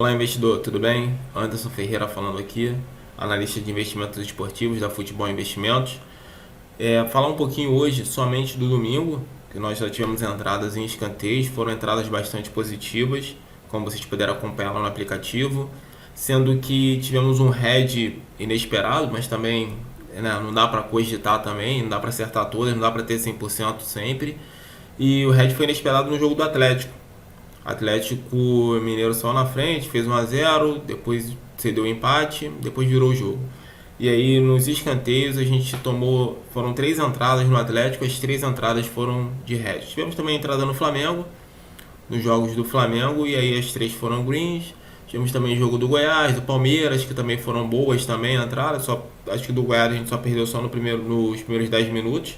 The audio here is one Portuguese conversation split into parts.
Olá, investidor, tudo bem? Anderson Ferreira falando aqui, analista de investimentos esportivos da Futebol Investimentos. Falar um pouquinho hoje somente do domingo, que nós já tivemos entradas em escanteios, foram entradas bastante positivas, como vocês puderam acompanhar lá no aplicativo, sendo que tivemos um head inesperado, mas também não dá para cogitar também, não dá para acertar todas, não dá para ter 100% sempre, e o head foi inesperado no jogo do Atlético Mineiro saiu na frente, fez 1-0, depois cedeu o empate, depois virou o jogo. E aí nos escanteios a gente tomou, foram 3 entradas no Atlético, as 3 entradas foram de red. Tivemos também entrada no Flamengo, nos jogos do Flamengo, e aí as 3 foram greens. Tivemos também jogo do Goiás, do Palmeiras, que também foram boas também a entrada, acho que do Goiás a gente só perdeu só nos primeiros 10 minutos.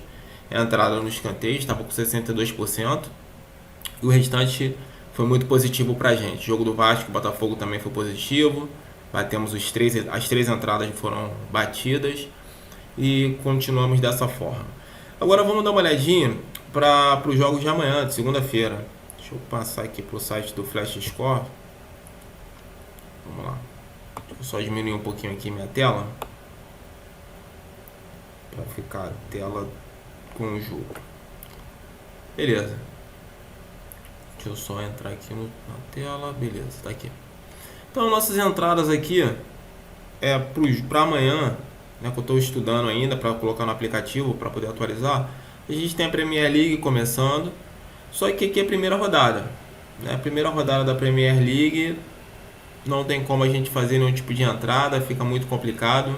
A entrada no escanteio estava com 62%, e o restante foi muito positivo pra gente. O jogo do Vasco e Botafogo também foi positivo. Batemos as 3 entradas foram batidas e continuamos dessa forma. Agora vamos dar uma olhadinha para os jogos de amanhã, de segunda-feira. Deixa eu passar aqui para o site do Flash Score. Vamos lá. Deixa eu só diminuir um pouquinho aqui minha tela para ficar a tela com o jogo. Beleza. Deixa eu só entrar aqui na tela. Beleza, tá aqui. Então, nossas entradas aqui para amanhã, né, que eu estou estudando ainda para colocar no aplicativo para poder atualizar. A gente tem a Premier League começando, só que aqui é a primeira rodada, né? A primeira rodada da Premier League não tem como a gente fazer nenhum tipo de entrada, fica muito complicado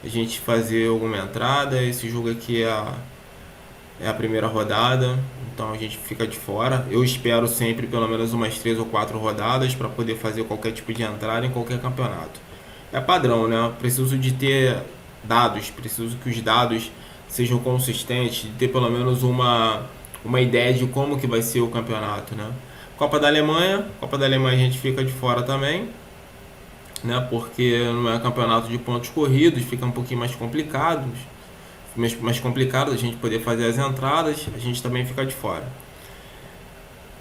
a gente fazer alguma entrada. Esse jogo aqui é a primeira rodada, então a gente fica de fora. Eu espero sempre pelo menos umas 3 ou 4 rodadas para poder fazer qualquer tipo de entrada em qualquer campeonato. É padrão, né? Preciso de ter dados, preciso que os dados sejam consistentes, de ter pelo menos uma ideia de como que vai ser o campeonato, né? Copa da Alemanha a gente fica de fora também, né? Porque não é campeonato de pontos corridos, fica um pouquinho mais complicado a gente poder fazer as entradas, a gente também fica de fora.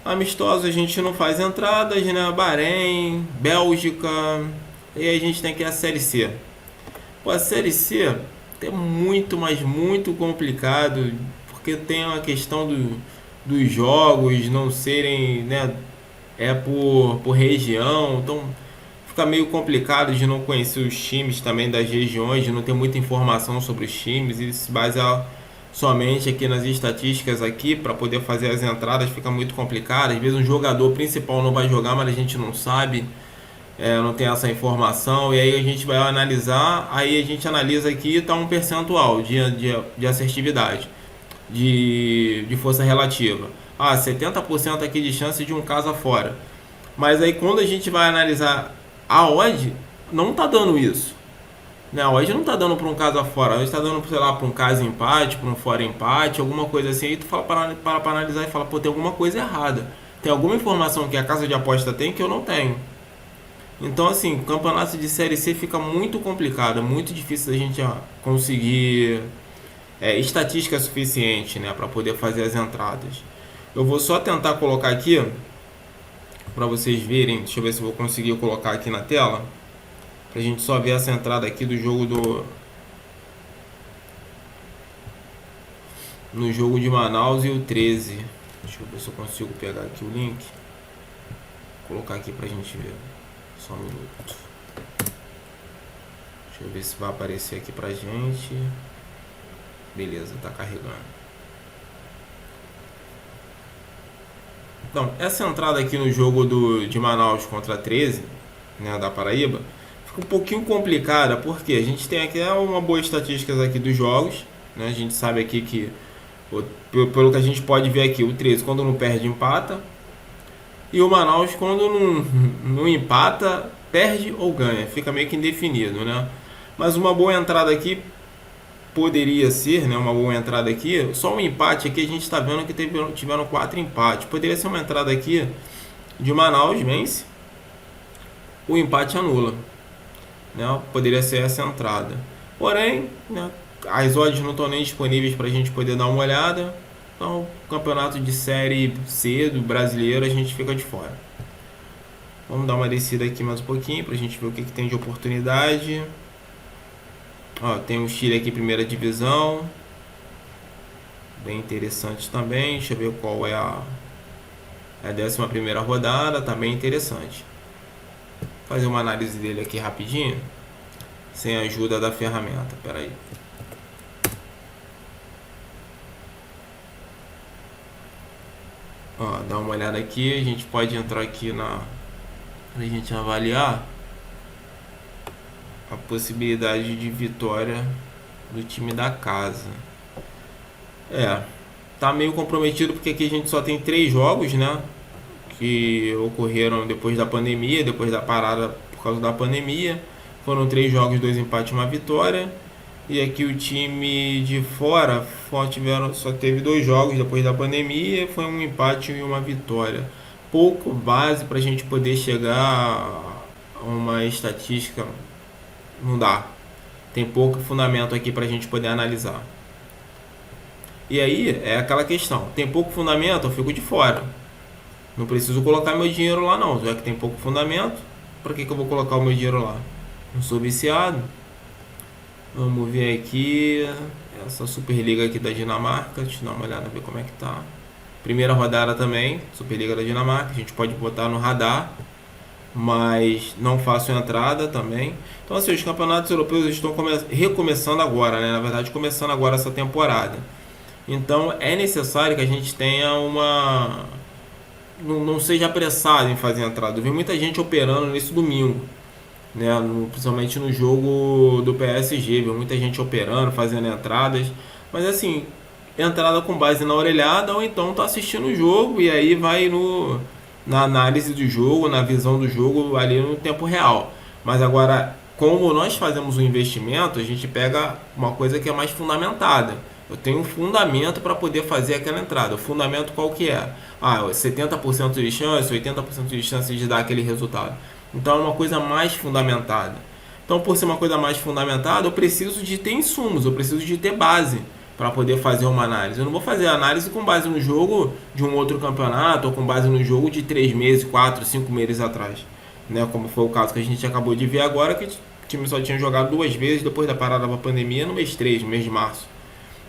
Amistosos a gente não faz entradas, né? Bahrein, Bélgica, e aí a gente tem aqui a Série C. Pô, a Série C é muito, mas muito complicado, porque tem a questão dos jogos não serem, né, por região, então fica meio complicado de não conhecer os times também das regiões, de não ter muita informação sobre os times e se basear somente aqui nas estatísticas aqui para poder fazer as entradas fica muito complicado. Às vezes um jogador principal não vai jogar, mas a gente não sabe, não tem essa informação, e aí a gente vai analisar, aí a gente analisa aqui, está um percentual de assertividade, de força relativa. 70% aqui de chance de um caso fora. Mas aí quando a gente vai analisar a odd, não tá dando isso. Né? A odd não tá dando para um caso afora, a odd tá dando, sei lá, para um caso empate, para um fora empate, alguma coisa assim. Aí tu fala para analisar e fala, pô, tem alguma coisa errada. Tem alguma informação que a casa de aposta tem que eu não tenho. Então, assim, o campeonato de Série C fica muito complicado, é muito difícil da gente conseguir estatística suficiente, né, para poder fazer as entradas. Eu vou só tentar colocar aqui para vocês verem, deixa eu ver se eu vou conseguir colocar aqui na tela, pra gente só ver essa entrada aqui do jogo no jogo de Manaus e o 13. Deixa eu ver se eu consigo pegar aqui o link, colocar aqui pra gente ver. Só um minuto. Deixa eu ver se vai aparecer aqui pra gente. Beleza, tá carregando. Então, essa entrada aqui no jogo de Manaus contra 13, né, da Paraíba, fica um pouquinho complicada, porque a gente tem aqui uma boa estatística aqui dos jogos, né, a gente sabe aqui que, pelo que a gente pode ver aqui, o 13 quando não perde empata, e o Manaus quando não empata, perde ou ganha, fica meio que indefinido, né? Mas uma boa entrada aqui poderia ser, né, uma boa entrada aqui. Só um empate aqui a gente está vendo que tiveram 4 empates. Poderia ser uma entrada aqui de Manaus vence, o empate anula, né? Poderia ser essa entrada. Porém, né, as odds não estão nem disponíveis para a gente poder dar uma olhada. Então, campeonato de Série C do brasileiro a gente fica de fora. Vamos dar uma descida aqui mais um pouquinho pra gente ver o que tem de oportunidade. Ó, tem o Chile aqui, primeira divisão. Bem interessante também. Deixa eu ver qual é a 11ª rodada. Tá bem interessante. Vou fazer uma análise dele aqui rapidinho, sem a ajuda da ferramenta. Pera aí. Ó, dá uma olhada aqui. A gente pode entrar aqui pra gente avaliar a possibilidade de vitória do time da casa. Tá meio comprometido porque aqui a gente só tem 3 jogos, né? Que ocorreram depois da pandemia, depois da parada por causa da pandemia. Foram 3 jogos, 2 empates e 1 vitória. E aqui o time de fora só teve 2 jogos depois da pandemia, foi 1 empate e 1 vitória. Pouco base para a gente poder chegar a uma estatística, não dá. Tem pouco fundamento aqui para a gente poder analisar. E aí é aquela questão, tem pouco fundamento, eu fico de fora. Não preciso colocar meu dinheiro lá não, já que tem pouco fundamento, para que eu vou colocar o meu dinheiro lá? Não sou viciado. Vamos ver aqui essa Superliga aqui da Dinamarca. Deixa eu dar uma olhada, ver como é que tá. Primeira rodada também, Superliga da Dinamarca. A gente pode botar no radar, mas não faço entrada também. Então assim, os campeonatos europeus estão recomeçando agora, né? Na verdade, começando agora essa temporada. Então é necessário que a gente tenha não seja apressado em fazer entrada. Eu vi muita gente operando nesse domingo, né, principalmente no jogo do PSG, viu muita gente operando, fazendo entradas, mas assim, entrada com base na orelhada, ou então tá assistindo o jogo e aí vai na análise do jogo, na visão do jogo ali no tempo real. Mas agora, como nós fazemos um investimento, a gente pega uma coisa que é mais fundamentada. Eu tenho um fundamento para poder fazer aquela entrada. O fundamento qual que é? 70% de chance, 80% de chance de dar aquele resultado. Então é uma coisa mais fundamentada. Então, por ser uma coisa mais fundamentada, eu preciso de ter insumos, eu preciso de ter base para poder fazer uma análise. Eu não vou fazer análise com base no jogo de um outro campeonato ou com base no jogo de 3 meses, 4, 5 meses atrás, né? Como foi o caso que a gente acabou de ver agora, que o time só tinha jogado 2 vezes depois da parada da pandemia no mês 3, no mês de março,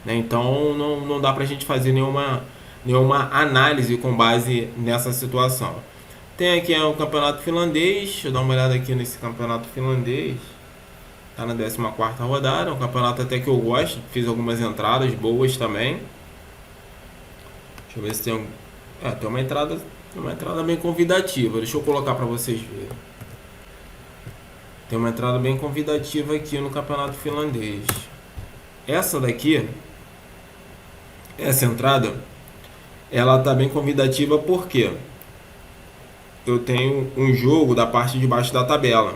né? Então não dá para a gente fazer nenhuma análise com base nessa situação. Tem aqui o campeonato finlandês. Deixa eu dar uma olhada aqui nesse campeonato finlandês. Tá na 14ª rodada. É um campeonato até que eu gosto. Fiz algumas entradas boas também. Deixa eu ver se tem tem uma entrada bem convidativa. Deixa eu colocar para vocês verem. Tem uma entrada bem convidativa aqui no campeonato finlandês. Essa daqui, essa entrada, ela tá bem convidativa porque eu tenho um jogo da parte de baixo da tabela.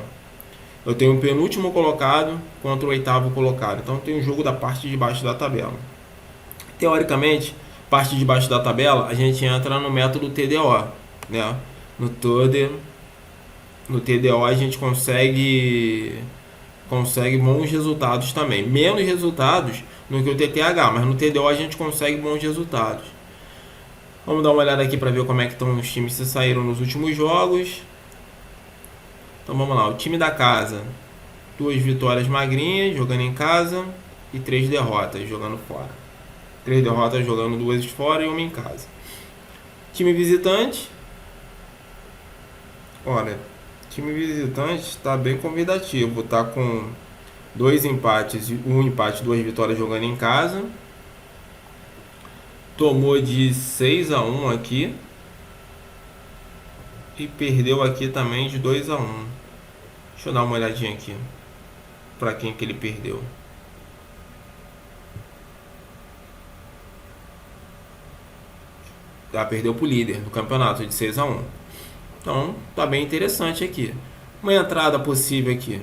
Eu tenho o penúltimo colocado contra o 8º colocado. Então eu tenho um jogo da parte de baixo da tabela. Teoricamente, parte de baixo da tabela, a gente entra no método TDO, né? No TDO a gente consegue bons resultados também. Menos resultados no que o TTH, mas no TDO a gente consegue bons resultados. Vamos dar uma olhada aqui para ver como é que estão os times que saíram nos últimos jogos. Então vamos lá, o time da casa, 2 vitórias magrinhas jogando em casa e 3 derrotas jogando fora. 3 derrotas jogando 2 fora e 1 em casa. Time visitante, olha, time visitante está bem convidativo, tá com 2 empates, 1 empate, 2 vitórias jogando em casa. Tomou de 6-1 aqui e perdeu aqui também de 2-1. Deixa eu dar uma olhadinha aqui para quem que ele perdeu. Perdeu pro líder do campeonato de 6-1. Então tá bem interessante aqui. Uma entrada possível aqui,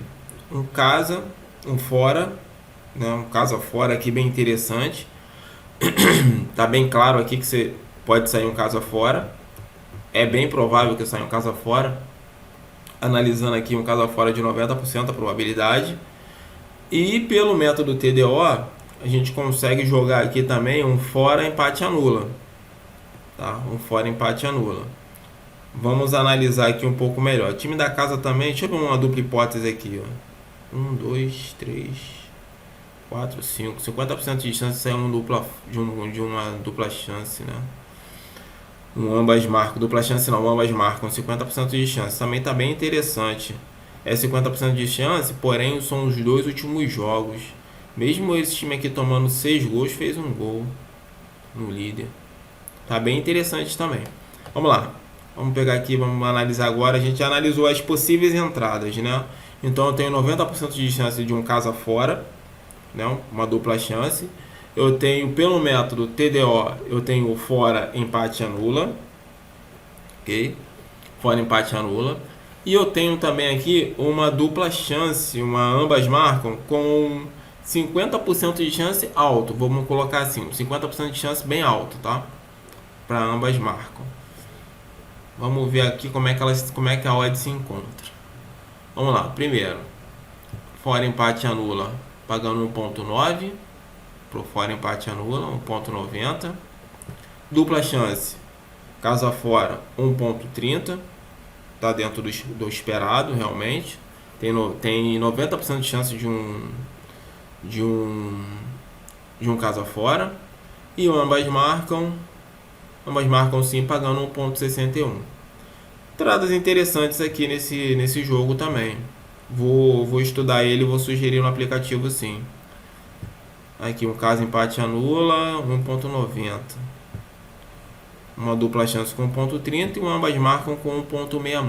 um casa, um fora, né? Um casa fora aqui bem interessante. Tá bem claro aqui que você pode sair um casa fora. É bem provável que saia um casa fora. Analisando aqui, um casa fora de 90% a probabilidade. E pelo método TDO, a gente consegue jogar aqui também um fora, empate, anula. Tá? Um fora, empate, anula. Vamos analisar aqui um pouco melhor. Time da casa também, deixa eu ver uma dupla hipótese aqui, ó. 1, 2, 3, 4, 5. 50% de chance de sair de uma dupla chance, né? Ambas marcam, dupla chance não, ambas marcam 50% de chance. Também tá bem interessante. É 50% de chance, porém são os dois últimos jogos. Mesmo esse time aqui tomando 6 gols, fez um gol no líder. Tá bem interessante também. Vamos lá. Vamos pegar aqui, vamos analisar agora. A gente já analisou as possíveis entradas, né? Então eu tenho 90% de chance de um casa fora, né? Uma dupla chance. Eu tenho pelo método TDO, eu tenho fora, empate, anula. Ok? Fora, empate, anula. E eu tenho também aqui uma dupla chance, ambas marcam com 50% de chance alto. Vamos colocar assim, 50% de chance bem alto, tá? Para ambas marcam. Vamos ver aqui como é que a odd se encontra. Vamos lá, primeiro, fora, empate, anula, pagando 1.9. Pro fora, empate, anula, 1.90. Dupla chance, casa fora, 1.30. Tá dentro do esperado, realmente. Tem 90% de chance de um casa fora. E ambas marcam sim, pagando 1.61. Entradas interessantes aqui nesse jogo também. Vou estudar ele e vou sugerir no aplicativo sim. Aqui um caso empate anula, 1.90. Uma dupla chance com 1.30 e ambas marcam com 1.61.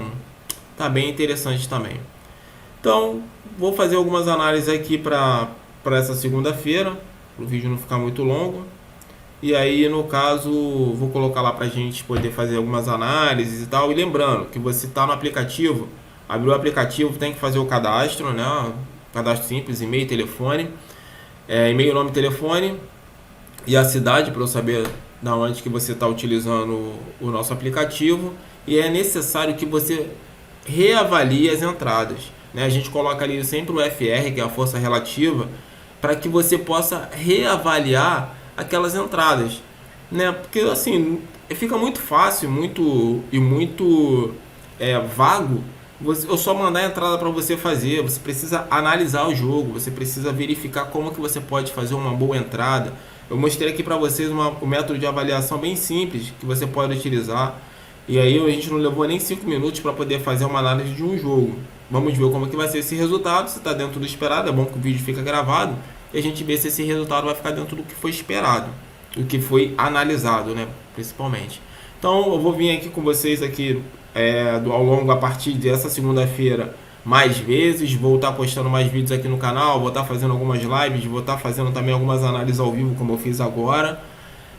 Tá bem interessante também. Então, vou fazer algumas análises aqui para essa segunda-feira, para o vídeo não ficar muito longo. E aí, no caso, vou colocar lá para a gente poder fazer algumas análises e tal. E lembrando que você está no aplicativo, abriu o aplicativo, tem que fazer o cadastro, né? Cadastro simples, e-mail, telefone. E-mail, nome, telefone e a cidade para eu saber da onde que você está utilizando o nosso aplicativo. E é necessário que você reavalie as entradas, né? A gente coloca ali sempre o FR, que é a força relativa, para que você possa reavaliar aquelas entradas, né? Porque assim fica muito fácil, muito vago. Eu só mandar a entrada para você fazer. Você precisa analisar o jogo, você precisa verificar como que você pode fazer uma boa entrada. Eu mostrei aqui para vocês um método de avaliação bem simples que você pode utilizar. E aí a gente não levou nem 5 minutos para poder fazer uma análise de um jogo. Vamos ver como que vai ser esse resultado, se está dentro do esperado. É bom que o vídeo fica gravado e a gente vê se esse resultado vai ficar dentro do que foi esperado, do que foi analisado, né, principalmente. Então eu vou vir aqui com vocês aqui ao longo, a partir dessa segunda-feira, mais vezes. Vou estar postando mais vídeos aqui no canal, vou estar fazendo algumas lives, vou estar fazendo também algumas análises ao vivo, como eu fiz agora.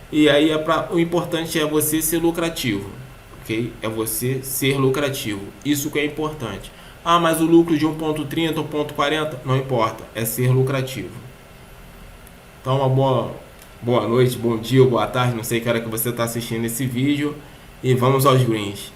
E aí o importante é você ser lucrativo, ok? É você ser lucrativo, isso que é importante. Ah, mas o lucro de 1.30, 1.40, não importa, é ser lucrativo. Então uma boa noite, bom dia, boa tarde, não sei que hora que você está assistindo esse vídeo. E vamos aos greens.